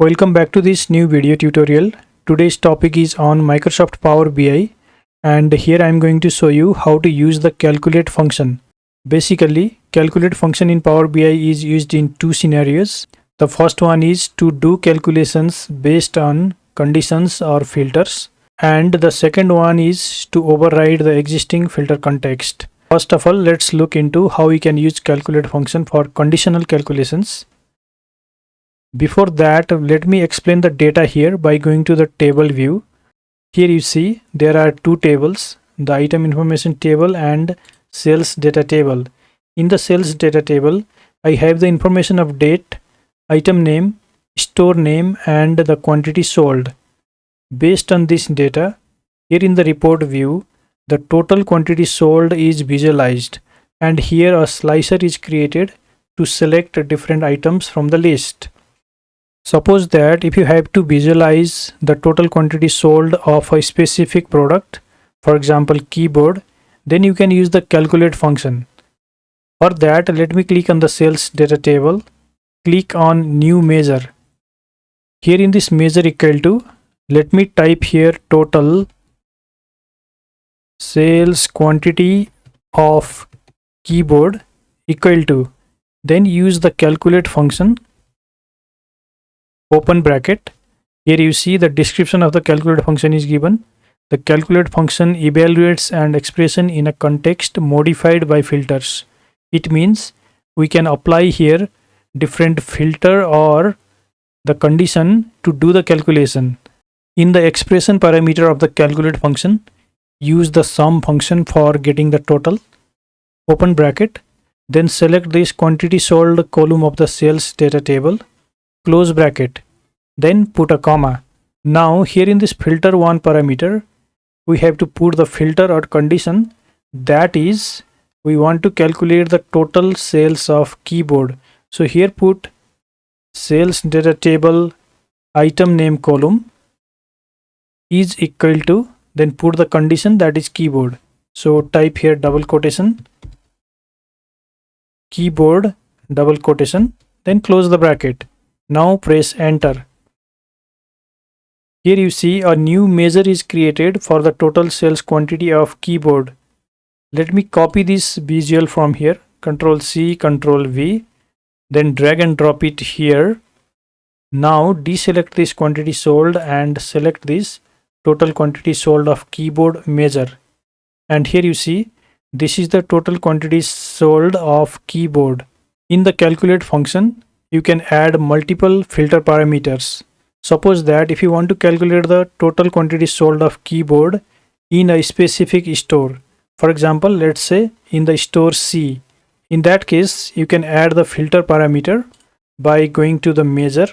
Welcome back to this new video tutorial. Today's topic is on Microsoft Power BI, and here I am going to show you how to use the calculate function. Basically, calculate function in Power BI is used in two scenarios. The first one is to do calculations based on conditions or filters, and the second one is to override the existing filter context. First of all, let's look into how we can use calculate function for conditional calculations. Before that, let me explain the data here by going to the table view. Here you see there are two tables, the item information table and sales data table. In the sales data table, I have the information of date, item name, store name and the quantity sold. Based on this data, here in the report view, the total quantity sold is visualized, and here a slicer is created to select different items from the list. Suppose that if you have to visualize the total quantity sold of a specific product, for example keyboard, then you can use the calculate function. For that, let me click on the sales data table, click on new measure. Here in this measure equal to, let me type here total sales quantity of keyboard equal to, then use the calculate function, open bracket. Here you see the description of the calculate function is given. The calculate function evaluates an expression in a context modified by filters. It means we can apply here different filter or the condition to do the calculation. In the expression parameter of the calculate function, use the sum function for getting the total, open bracket, then select this quantity sold column of the sales data table, close bracket, then put a comma. Now here in this filter one parameter, we have to put the filter or condition, that is we want to calculate the total sales of keyboard. So here put sales data table item name column is equal to, then put the condition, that is keyboard. So type here double quotation keyboard double quotation, then close the bracket. Now press enter. Here you see a new measure is created for the total sales quantity of keyboard. Let me copy this visual from here, Ctrl C, Ctrl V, then drag and drop it here. Now deselect this quantity sold and select this total quantity sold of keyboard measure. And here you see this is the total quantity sold of keyboard. In the calculate function, you can add multiple filter parameters. Suppose that if you want to calculate the total quantity sold of keyboard in a specific store, for example, let's say in the store C, in that case you can add the filter parameter by going to the measure,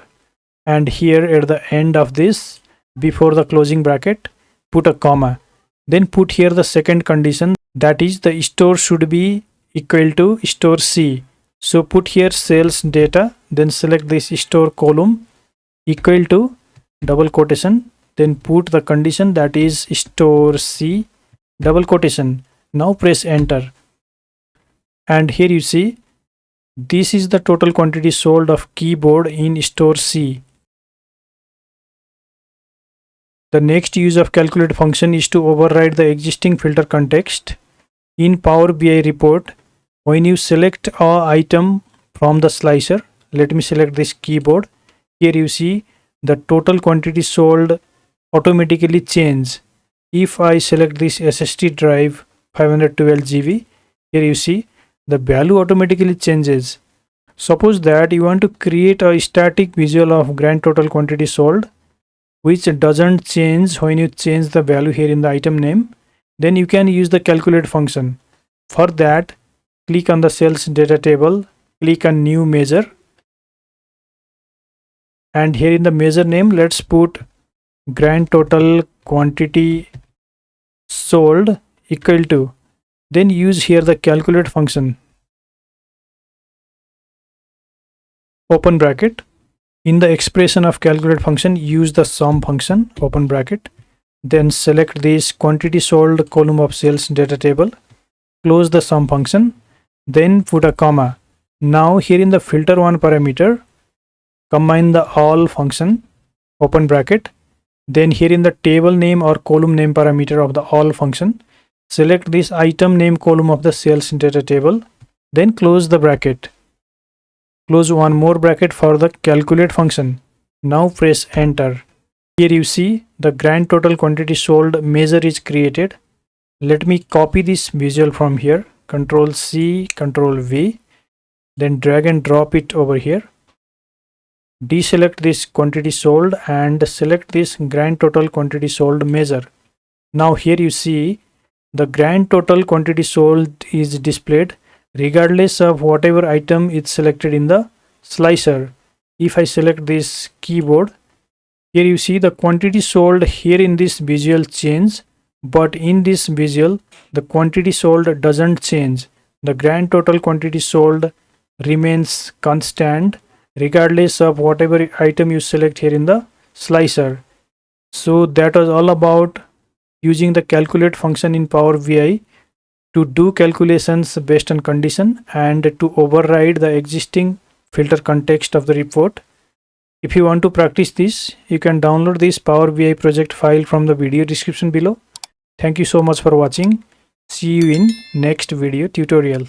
and here at the end of this, before the closing bracket, put a comma, then put here the second condition, that is the store should be equal to store C. So put here sales data, then select this store column equal to double quotation, then put the condition, that is store C double quotation. Now press enter. And here you see this is the total quantity sold of keyboard in store C. The next use of calculate function is to override the existing filter context. In Power BI report, when you select an item from the slicer, let me select this keyboard. Here you see the total quantity sold automatically change. If I select this SSD drive 512 GB, here you see the value automatically changes. Suppose that you want to create a static visual of grand total quantity sold, which doesn't change when you change the value here in the item name, then you can use the calculate function. For that, click on the sales data table, click on new measure, and here in the measure name, let's put grand total quantity sold equal to, then use here the calculate function, open bracket. In the expression of calculate function, use the sum function, open bracket, then select this quantity sold column of sales data table, close the sum function, then put a comma. Now here in the filter one parameter, combine the all function, open bracket. Then here in the table name or column name parameter of the all function, select this item name column of the sales data table, then close the bracket. Close one more bracket for the calculate function. Now press enter. Here you see the grand total quantity sold measure is created. Let me copy this visual from here. Control C, Control V, then drag and drop it over here. Deselect this quantity sold and select this grand total quantity sold measure. Now here you see the grand total quantity sold is displayed regardless of whatever item is selected in the slicer. If I select this keyboard, here you see the quantity sold here in this visual change, but in this visual the quantity sold doesn't change. The grand total quantity sold remains constant regardless of whatever item you select here in the slicer. So that was all about using the calculate function in Power BI to do calculations based on condition and to override the existing filter context of the report. If you want to practice this, you can download this Power BI project file from the video description below. Thank you so much for watching. See you in next video tutorial.